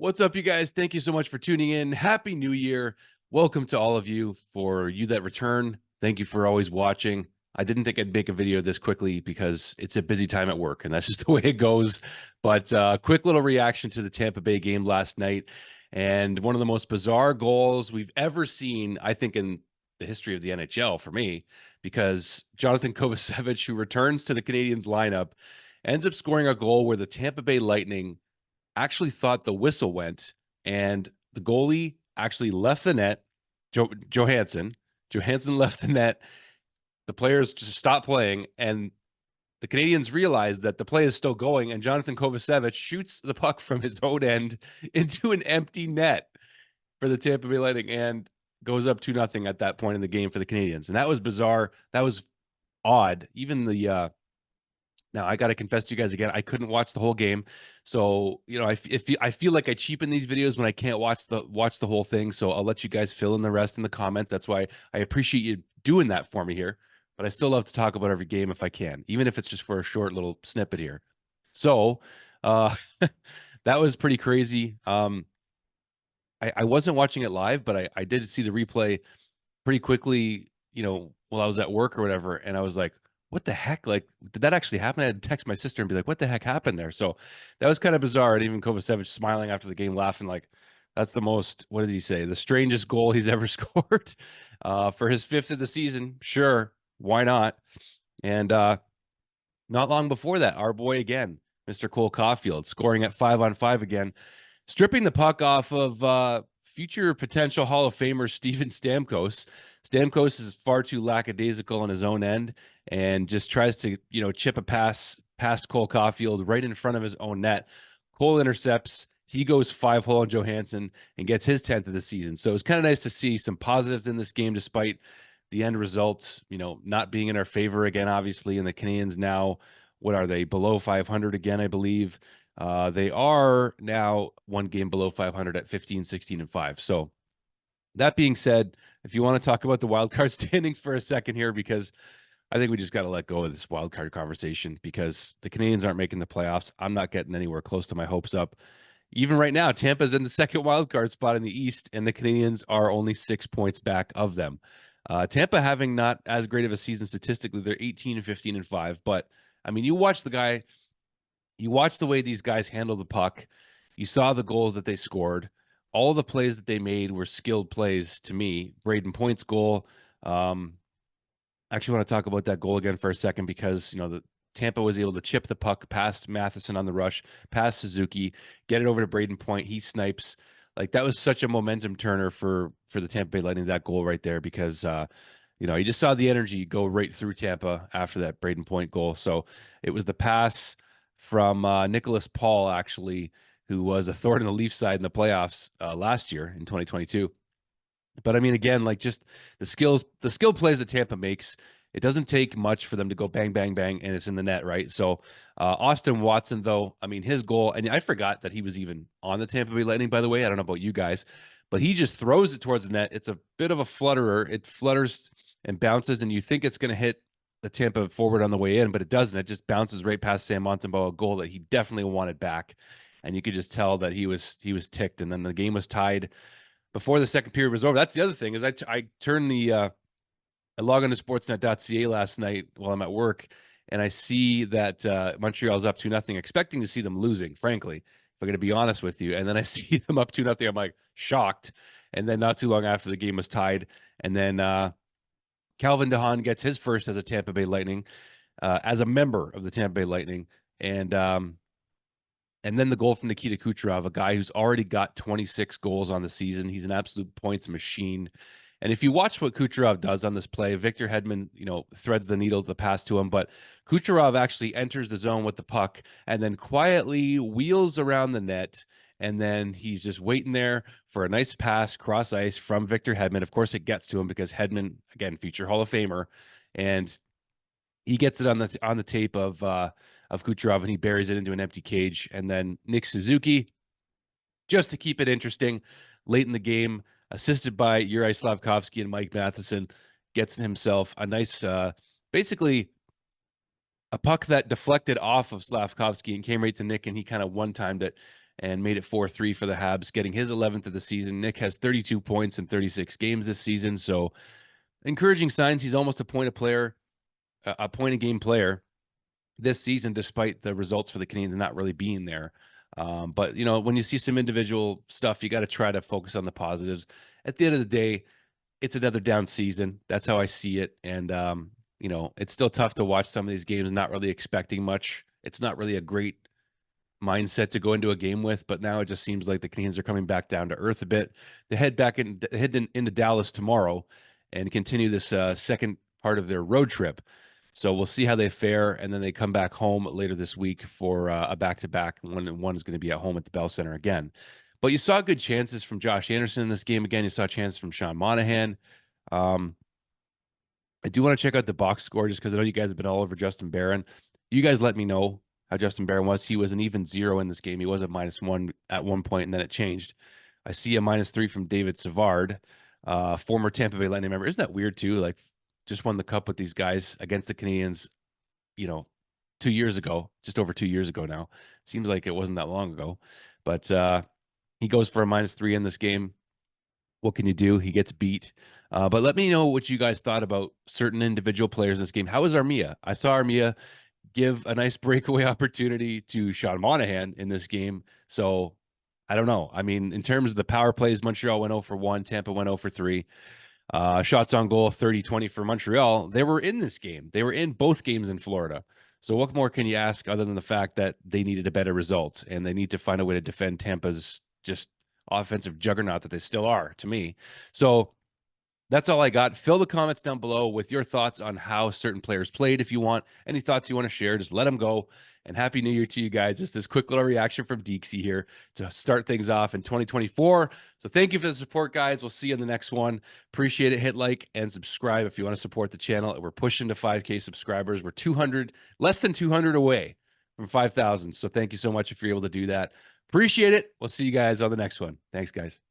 What's up, you guys? Thank you so much for tuning in. Happy New Year. Welcome to all of you. For you that return, thank you for always watching. I didn't think I'd make a video this quickly because it's a busy time at work, and that's just the way it goes. But quick little reaction to the Tampa Bay game last night. And one of the most bizarre goals we've ever seen, I think, in the history of the NHL for me, because Jonathan Kovacevic, who returns to the Canadiens lineup, ends up scoring a goal where the Tampa Bay Lightning actually thought the whistle went, and the goalie actually left the net. Johansson left the net. The players just stopped playing, and the Canadiens realized that the play is still going, and Jonathan Kovacevic shoots the puck from his own end into an empty net for the Tampa Bay Lightning and goes up 2-0 at that point in the game for the Canadiens. And that was bizarre. That was odd. Even the now, I got to confess to you guys again, I couldn't watch the whole game. So, I feel like I cheapen these videos when I can't watch the whole thing. So I'll let you guys fill in the rest in the comments. That's why I appreciate you doing that for me here. But I still love to talk about every game if I can, even if it's just for a short little snippet here. So that was pretty crazy. I wasn't watching it live, but I did see the replay pretty quickly, while I was at work or whatever. And I was like, what the heck? Like, did that actually happen? I had to text my sister and be like, what the heck happened there? So that was kind of bizarre. And even Kovacevic smiling after the game, laughing like, that's the most, what did he say? The strangest goal he's ever scored for his 5th of the season. Sure. Why not? And not long before that, our boy again, Mr. Cole Caufield, scoring at 5-on-5 again, stripping the puck off of future potential Hall of Famer Steven Stamkos. Stamkos is far too lackadaisical on his own end and just tries to, chip a pass past Cole Caufield right in front of his own net. Cole intercepts. He goes 5-hole on Johansson and gets his 10th of the season. So it's kind of nice to see some positives in this game, despite the end result, not being in our favor again, obviously. And the Canadiens now, what are they, below 500 again, I believe. They are now one game below 500 at 15, 16, and 5. So that being said, if you want to talk about the wild card standings for a second here, because I think we just got to let go of this wild card conversation because the Canadiens aren't making the playoffs. I'm not getting anywhere close to my hopes up. Even right now, Tampa's in the second wild card spot in the East, and the Canadiens are only 6 points back of them. Tampa having not as great of a season statistically. They're 18 and 15 and 5. But I mean, you watch the way these guys handle the puck. You saw the goals that they scored. All the plays that they made were skilled plays to me. Braden Point's goal. I actually want to talk about that goal again for a second because, the Tampa was able to chip the puck past Matheson on the rush, past Suzuki, get it over to Braden Point. He snipes. Like, that was such a momentum turner for the Tampa Bay Lightning, that goal right there, because, you just saw the energy go right through Tampa after that Braden Point goal. So it was the pass from Nicholas Paul, actually, who was a thorn in the Leafs side in the playoffs last year in 2022. But I mean, again, like, just the skill plays that Tampa makes, it doesn't take much for them to go bang, bang, bang, and it's in the net, right? So Austin Watson, though, I mean, his goal, and I forgot that he was even on the Tampa Bay Lightning, by the way. I don't know about you guys, but he just throws it towards the net. It's a bit of a flutterer. It flutters and bounces, and you think it's going to hit the Tampa forward on the way in, but it doesn't. It just bounces right past Sam Montembeault, a goal that he definitely wanted back. And you could just tell that he was ticked. And then the game was tied before the second period was over. That's the other thing, is I turned I log on to sportsnet.ca last night while I'm at work, and I see that Montreal's up 2-0, expecting to see them losing, frankly, if I'm going to be honest with you. And then I see them up 2-0. I'm like, shocked. And then not too long after, the game was tied. And then Calvin DeHaan gets his first as a Tampa Bay Lightning, as a member of the Tampa Bay Lightning. And then the goal from Nikita Kucherov, a guy who's already got 26 goals on the season. He's an absolute points machine. And if you watch what Kucherov does on this play, Victor Hedman, threads the needle to pass to him, but Kucherov actually enters the zone with the puck and then quietly wheels around the net. And then he's just waiting there for a nice pass cross ice from Victor Hedman. Of course, it gets to him because Hedman, again, future Hall of Famer, and he gets it on the tape of Kucherov, and he buries it into an empty cage. And then Nick Suzuki, just to keep it interesting, late in the game, assisted by Juraj Slafkovsky and Mike Matheson, gets himself a nice, basically a puck that deflected off of Slafkovsky and came right to Nick, and he kind of one-timed it. and made it 4-3 for the Habs, getting his 11th of the season. Nick has 32 points in 36 games this season, so encouraging signs. He's almost a point a game player this season, despite the results for the Canadiens not really being there. But when you see some individual stuff, you got to try to focus on the positives. At the end of the day, it's another down season. That's how I see it. And it's still tough to watch some of these games, not really expecting much. It's not really a great mindset to go into a game with, but now it just seems like the Canadiens are coming back down to earth a bit. They head into Dallas tomorrow and continue this second part of their road trip. So we'll see how they fare, and then they come back home later this week for a back-to-back. One is going to be at home at the Bell Center again. But you saw good chances from Josh Anderson in this game again. You saw chances from Sean Monahan. I do want to check out the box score just because I know you guys have been all over Justin Barron. You guys let me know how Justin Barron was. He was an even 0 in this game. He was a -1 at one point, and then it changed. I see a -3 from David Savard, former Tampa Bay Lightning member. Isn't that weird too? Like, just won the cup with these guys against the Canadiens, 2 years ago, just over 2 years ago now. Seems like it wasn't that long ago. But he goes for a -3 in this game. What can you do? He gets beat. But let me know what you guys thought about certain individual players in this game. How was Armia? I saw Armia give a nice breakaway opportunity to Sean Monahan in this game. So I don't know. I mean, in terms of the power plays, Montreal went 0 for 1, Tampa went 0 for 3. Shots on goal, 30-20 for Montreal. They were in this game. They were in both games in Florida. So what more can you ask other than the fact that they needed a better result and they need to find a way to defend Tampa's just offensive juggernaut that they still are, to me. So that's all I got. Fill the comments down below with your thoughts on how certain players played. If you want any thoughts you want to share, just let them go. And Happy New Year to you guys. Just this quick little reaction from Deeksy here to start things off in 2024. So thank you for the support, guys. We'll see you in the next one. Appreciate it. Hit like and subscribe if you want to support the channel. We're pushing to 5K subscribers. We're less than 200 away from 5,000. So thank you so much if you're able to do that. Appreciate it. We'll see you guys on the next one. Thanks, guys.